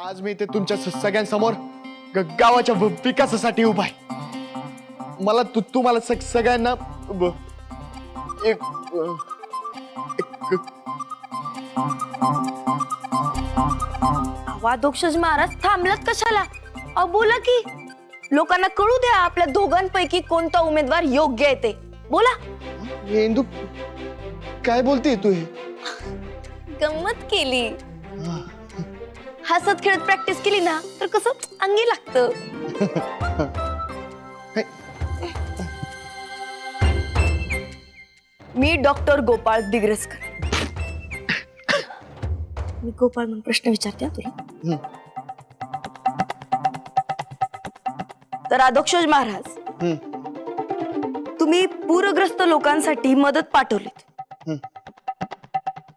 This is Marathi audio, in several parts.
आज मी इथे तुमच्या सगळ्यांसमोर गावाच्या विकासासाठी उभा आहे। मला तुम्हाला सगळ्यांना एक वादोक्षज महाराज थांबलात कशाला? बोला की लोकांना कळू द्या आपल्या दोघांपैकी कोणता उमेदवार योग्य आहे ते बोला। इंदू काय बोलते तू? हे गंमत केली, हसत खेळत प्रॅक्टिस केली ना तर कसं अंगी लागतं। मी डॉक्टर गोपाळ दिग्रसकर। मी गोपाळ म्हणून प्रश्न विचारते तुला। तर अधोक्षज महाराज, तुम्ही पूरग्रस्त लोकांसाठी मदत पाठवलीत,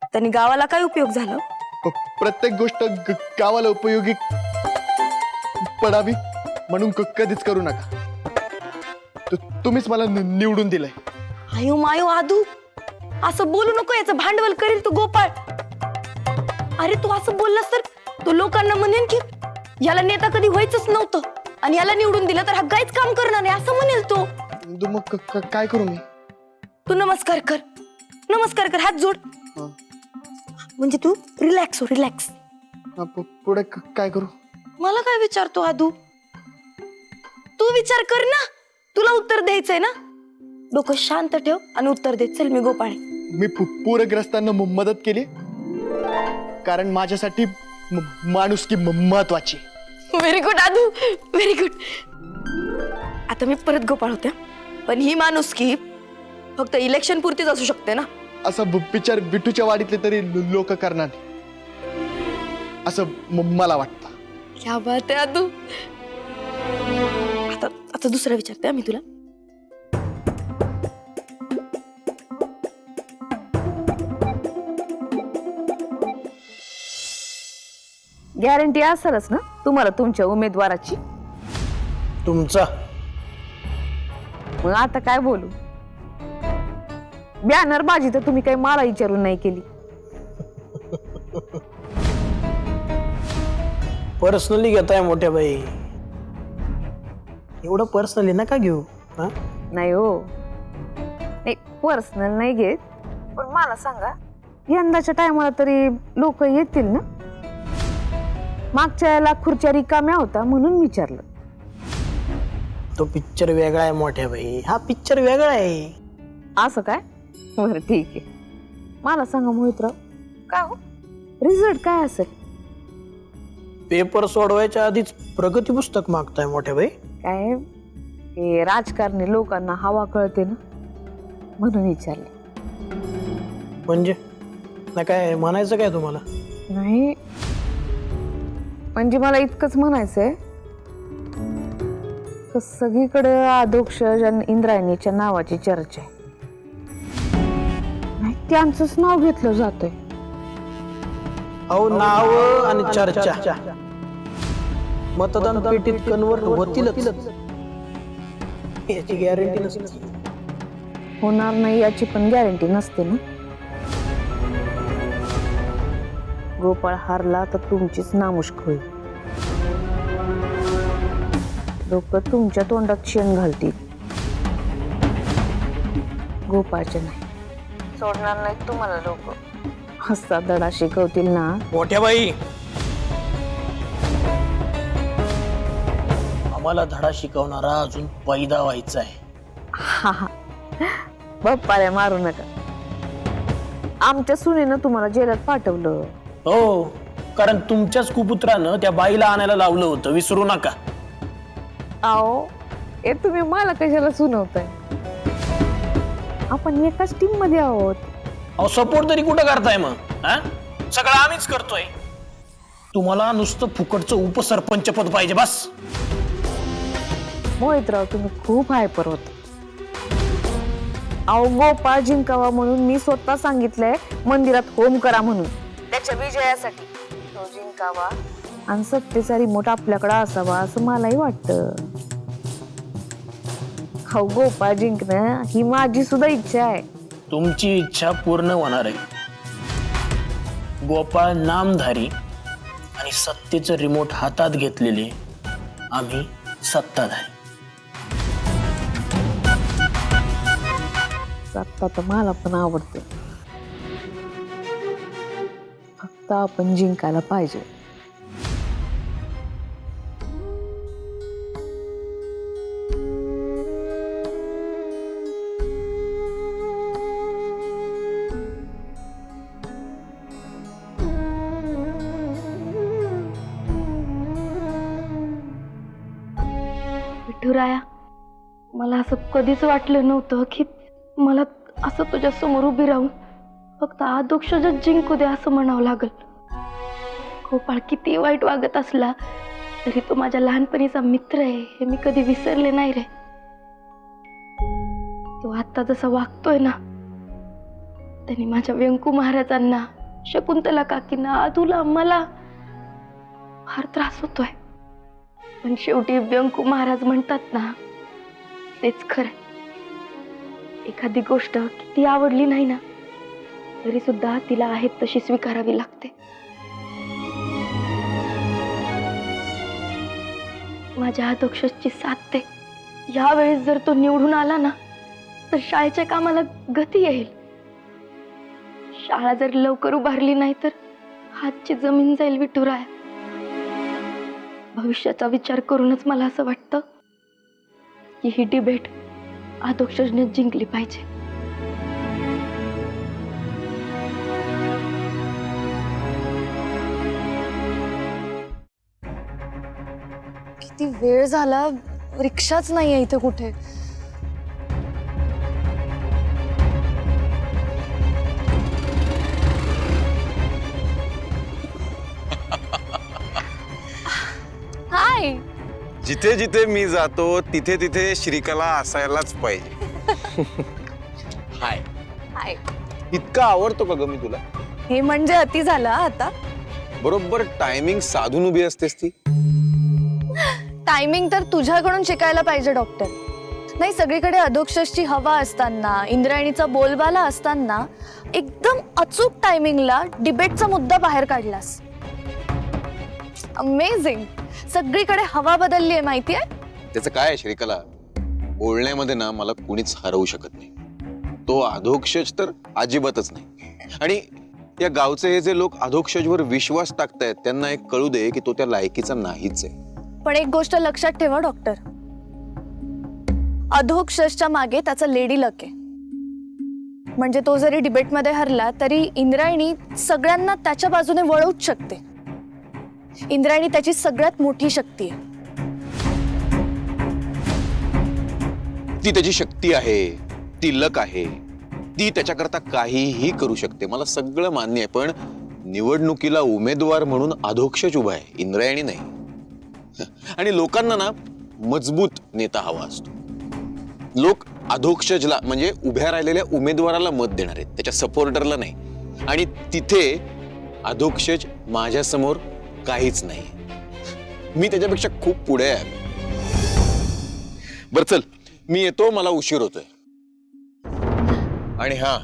त्यांनी गावाला काय उपयोग झाला? प्रत्येक गोष्ट गावाला उपयोगी पडावी म्हणून कधीच करू नका। तुम्हीच मला निवडून दिलंय। आयो मायो आदू, असं बोलू नको, याचं भांडवल करेल तू गोपाळ। अरे तू असं बोललास तर तो लोकांना म्हणेन की याला नेता कधी व्हायचंच नव्हतं आणि याला निवडून दिलं तर हा काहीच काम करणार नाही असं म्हणेल तो। मग काय करू मी? तू नमस्कार कर, नमस्कार कर, हात जोड, म्हणजे तू रिलॅक्स हो, रिलॅक्स। पुढे काय करू? मला काय विचारतो आदू? तू विचार कर ना, तुला उत्तर द्यायचंय ना। डोकं शांत ठेव आणि उत्तर दे। चल मी गोपाळ, मी पूरग्रस्तांना मदत केली कारण माझ्यासाठी माणुसकी महत्वाची। Very good Adu, very good. आता मी परत गोपाळ होत्या, पण ही माणुसकी फक्त इलेक्शन पुरतीच असू शकते ना। असं विचार बिटूच्या वाडीतले तरी लोक करणार असं मला वाटतं। क्या बात आहे आदू। आता दुसरा विचारते मी तुला। गॅरंटी असेलच ना तुम्हाला तुमच्या उमेदवाराची? तुमचा मग आता काय बोलू? बॅनर बाजी तर तुम्ही काही मला विचारून नाही केली। पर्सनली घेताय मोठ्या बाई, एवढं पर्सनली नका घेऊ। नाही हो, नाही पर्सनल नाही घेत, पण मला सांगा यंदाच्या टायमाला तरी लोक येतील ना? मागच्या याला खुर्च्या रिकाम्या होता म्हणून विचारलं। तो पिक्चर वेगळा आहे मोठ्या बाई, हा पिक्चर वेगळा आहे। असं काय? बरं ठीक आहे, मला सांगा मोहितराव, काय हो रिझल्ट काय असेल? पेपर सोडवायच्या आधीच प्रगती पुस्तक मागताय मोठ्या बाई? काय हे राजकारणी लोकांना हवा कळते ना म्हणून विचारलं। म्हणजे ना काय म्हणायचं काय तुम्हाला? नाही म्हणजे मला इतकंच म्हणायचंय, सगळीकडे अधोक्षज आणि इंद्रायणीच्या नावाची चर्चा आहे, नाही त्यांचंच नाव घेतलं जातंय। अहो नाव आणि चर्चा मतदान पेटीत कन्वर्ट होतीलच याची गॅरंटी नसते। होणार नाही याची पण गॅरंटी नसते ना। गोपाळ हारला तर तुमचीच नामुष्क होईल, लोक तुमच्या तोंडात शेण घालतील, गोपाळचे नाही। सोडणार नाही तुम्हाला लोक, असा धडा शिकवतील ना मोठ्या बाई। आम्हाला धडा शिकवणारा अजून पैदा व्हायचा आहे। हा हा, बाप्पाऱ्या मारू नका, आमच्या सुनेनं तुम्हाला जेलात पाठवलं। हो, कारण तुमच्याच कुपुत्रानं त्या बाईला आणायला लावलं होतं, विसरू नका। आओ हे तुम्ही मला कशाला सुनवताय? आपण एकाच टीम मध्ये आहोत। अहो सपोर्ट तरी कुठं करताय मग? सगळं आम्हीच करतोय, तुम्हाला नुसतं फुकटचं उपसरपंच पद पाहिजे बस। मोहितराव तुम्ही खूप हायपर होत। अहो गोपाळ जिंकावा म्हणून मी स्वतः सांगितलंय मंदिरात होम करा म्हणून, त्याच्या विजयासाठी। तो जिंकावा आणि सत्तेचा रिमोट आपल्याकडे असावा असं मलाही वाटतं। हो गोपाळ जिंकणं ही माझी सुद्धा इच्छा आहे। तुमची इच्छा पूर्ण होणार आहे। गोपाळ नामधारी आणि सत्तेचं रिमोट हातात घेतलेले आम्ही सत्ताधारी. सत्ता तर मला पण आवडते, फक्त आपण जिंकायला पाहिजे. विठुराया, मला असं कधीच वाटलं नव्हतं की मला असं तुझ्या समोर उभी राहून फक्त अधोक्षजच जिंकू दे असं म्हणावं लागल. गोपाळ किती वाईट वागत असला तरी तो माझ्या लहानपणीचा मित्र आहे हे मी कधी विसरले नाही रे. तो आता जसा वागतोय ना त्यांनी माझ्या व्यंकू महाराजांना, शकुंतला काकींना, आदूला, मला फार त्रास होतोय. पण शेवटी व्यंकू महाराज म्हणतात ना तेच खरं. एखादी गोष्ट किती आवडली नाही ना तरी सुद्धा तिला आहे तशी स्वीकारावी लागते. माझ्या अधोक्षजची साथ ते. यावेळेस जर तो निवडून आला ना तर शाळेच्या कामाला गती येईल. शाळा जर लवकर उभारली नाही तर हातची जमीन जाईल विठुराया. भविष्याचा विचार करूनच मला असं वाटतं की ही डिबेट अधोक्षजने जिंकली पाहिजे. किती वेळ झाला, रिक्षाच नाहीये इथे कुठे. हाय. जिथे जिथे मी जातो तिथे तिथे श्रीकला असायलाच पाहिजे. हाय. हाय. इतका आवडतो का ग मी तुला? हे म्हणजे अति झालं आता. बरोबर टायमिंग साधून उभी असतेस ती. टायमिंग तर तुझ्याकडून शिकायला पाहिजे डॉक्टर. नाही, सगळीकडे अधोक्षजची हवा असताना, इंद्रायणीचा बोलबाला असताना एकदम अचूक टायमिंगला डिबेटचा मुद्दा बाहेर काढलास. अमेझिंग. सगळीकडे हवा बदलली आहे माहितीये. त्याचं काय आहे श्रीकला, बोलण्यामध्ये ना मला कुणीच हरवू शकत नाही. तो अधोक्षज तर अजिबातच नाही. आणि या गावचे हे जे लोक अधोक्षजवर विश्वास टाकतायत त्यांना एक कळू दे की तो त्या लायकीचा नाहीच आहे. पण एक गोष्ट लक्षात ठेवा डॉक्टर, अधोक्षजच्या मागे त्याचा लेडी लक आहे. म्हणजे तो जरी डिबेटमध्ये हरला तरी इंद्रायणी सगळ्यांना त्याच्या बाजूने वळवूच शकते. इंद्रायणी त्याची सगळ्यात मोठी शक्ती आहे. ती त्याची शक्ती आहे, ती लक आहे, ती त्याच्याकरता काहीही करू शकते. मला सगळं मान्य आहे. पण निवडणुकीला उमेदवार म्हणून अधोक्षज उभा आहे, इंद्रायणी नाही. आणि लोकांना ना मजबूत नेता हवा असतो. लोक अधोक्षजला म्हणजे उभ्या राहिलेल्या उमेदवाराला मत देणार आहेत, त्याच्या सपोर्टरला नाही. आणि तिथे अधोक्षज माझ्या समोर काहीच नाही. मी त्याच्यापेक्षा खूप पुढे आहे. बर चल, मी येतो, मला उशीर होतोय. आणि हा,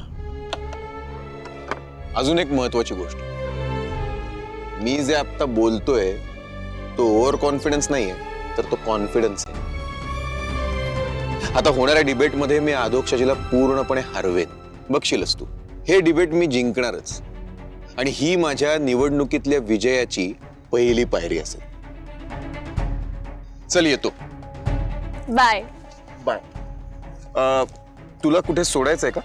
अजून एक महत्वाची गोष्ट, मी जे आता बोलतोय तो ओव्हर कॉन्फिडन्स नाहीये, तर तो कॉन्फिडन्स आहे. आता होणाऱ्या डिबेटमध्ये मी अधोक्षजीला पूर्णपणे हरवेन. बघशीलच तू, हे डिबेट मी जिंकणारच. आणि ही माझ्या निवडणुकीतल्या विजयाची पहिली पायरी असेल. चल येतो. बाय. बाय. तुला कुठे सोडायचंय का?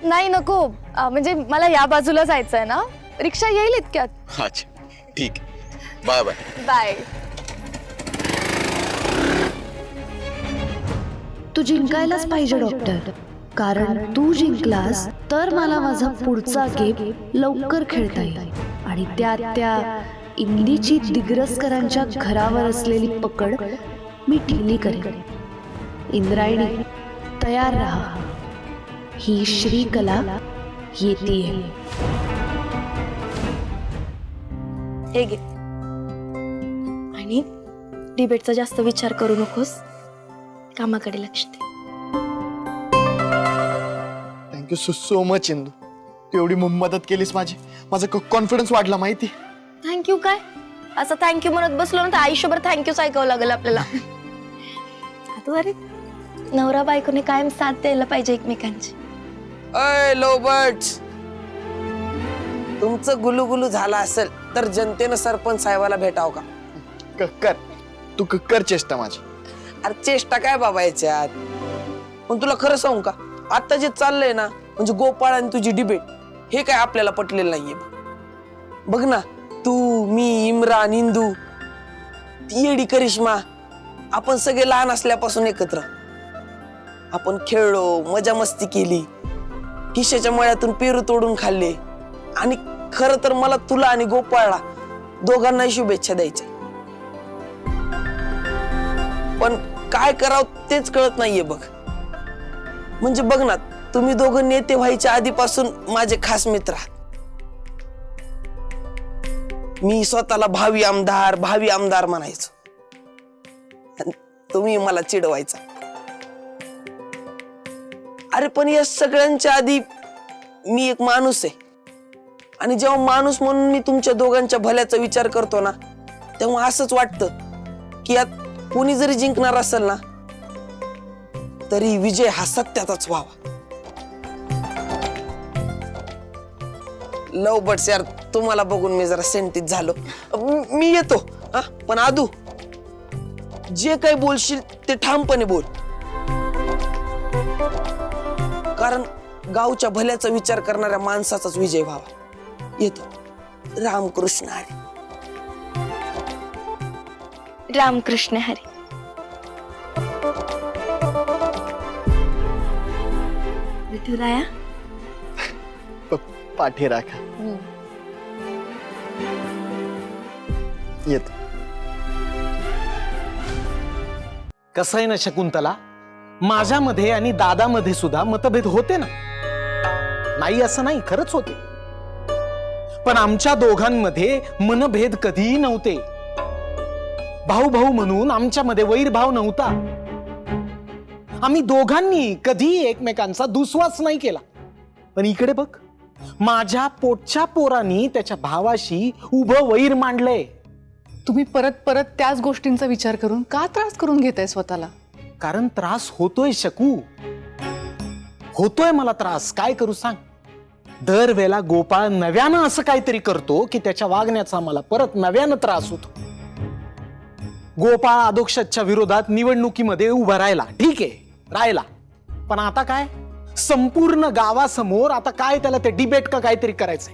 नाही नको, म्हणजे मला या बाजूला जायचंय ना, रिक्षा येईल इतक्यात. अच्छा ठीक, बाय बाय. बाय. तू जिंकायलाच पाहिजे डॉक्टर, कारण तू जिंकलास तर मला माझा पुढचा गेम लवकर खेळता येईल. आणि त्या इंदीची दिग्रसकरांच्या घरावर असलेली पकड मी ढिली करेन. इंद्रायणी तयार राहा, ही श्रीकला येतीये. हे घे. आणि डिबेटचा जास्त विचार करू नकोस, कामाकडे लक्ष दे. Thank you so much Indu. तू एवढी मदत केलीस माझी. माझा कॉन्फिडन्स वाढला माहिती. थँक्यू काय, असं थँक्यू म्हणत बसलो ना तर आयुष्यभर थँक्यूच ऐकावं लागेल आपल्याला. आदू अरे नवरा बायकोने कायम साथ द्यायला पाहिजे एकमेकांची. अय लोबर्ट्स, तुमचं गुलुगुलू झाला असेल तर जनतेनं सरपंच साहेबाला भेटाव का? कर तू कर चेष्टा माझी. अरे चेष्टा काय बाबा याच्यात. पण तुला खरं सांगू का, आता जे चाललंय ना म्हणजे गोपाळ आणि तुझी डिबेट, हे काय आपल्याला पटलेलं नाहीये. बघ ना, तू मी इम्रान इंदू ती येडी करिश्मा, आपण सगळे लहान असल्यापासून एकत्र आपण खेळलो, मजा मस्ती केली, खिशाच्या मळ्यातून पेरू तोडून खाल्ले. आणि खरं तर मला तुला आणि गोपाळला दोघांनाही शुभेच्छा द्यायच्या, पण काय करावं तेच कळत नाहीये बघ. म्हणजे बघ ना, तुम्ही दोघं नेते व्हायच्या आधीपासून माझे खास मित्र आहात. मी स्वतःला भावी आमदार म्हणायचो, आणि तुम्ही मला चिडवायचा. अरे पण या सगळ्यांच्या आधी मी एक माणूस आहे, आणि जेव्हा माणूस म्हणून मी तुमच्या दोघांच्या भल्याचा विचार करतो ना, तेव्हा असंच वाटतं की यात कोणी जरी जिंकणार असेल ना तरी विजय हा सत्याचाच व्हावा. लव बट्स यार, तुम्हाला बघून मी जरा सेंटीत झालो. मी येतो हा, पण आदू जे काही बोलशील ते ठामपणे बोल, कारण गावच्या भल्याचा विचार करणाऱ्या माणसाचाच विजय व्हावा. येतो. रामकृष्ण हरी. रामकृष्ण हरी. विठुराया पाठी राखा. येतो. कसं आहे ना शकुंतला, माझ्यामध्ये आणि दादामध्ये सुद्धा मतभेद होते ना, नाही असं नाही, खरंच होते. पण आमच्या दोघांमध्ये मनभेद कधीही नव्हते. भाऊ भाऊ म्हणून आमच्यामध्ये वैरभाव नव्हता. आम्ही दोघांनी कधी एकमेकांचा दुस्वास नाही केला. पण इकडे बघ, माझ्या पोटच्या पोरांनी त्याच्या भावाशी उभं वैर मांडलंय. तुम्ही परत परत त्याच गोष्टींचा विचार करून का त्रास करून घेताय स्वतःला? कारण त्रास होतोय शकू, होतोय मला त्रास. काय करू सांग. दरवेळेला गोपाळ नव्यानं असं काहीतरी करतो की त्याच्या वागण्याचा मला परत नव्यानं त्रास होतो. गोपाळ अधोक्षजच्या विरोधात निवडणुकीमध्ये उभा राहिला, ठीक आहे, राहिला. पण आता काय, संपूर्ण गावासमोर आता काय त्याला ते डिबेट का काहीतरी करायचंय.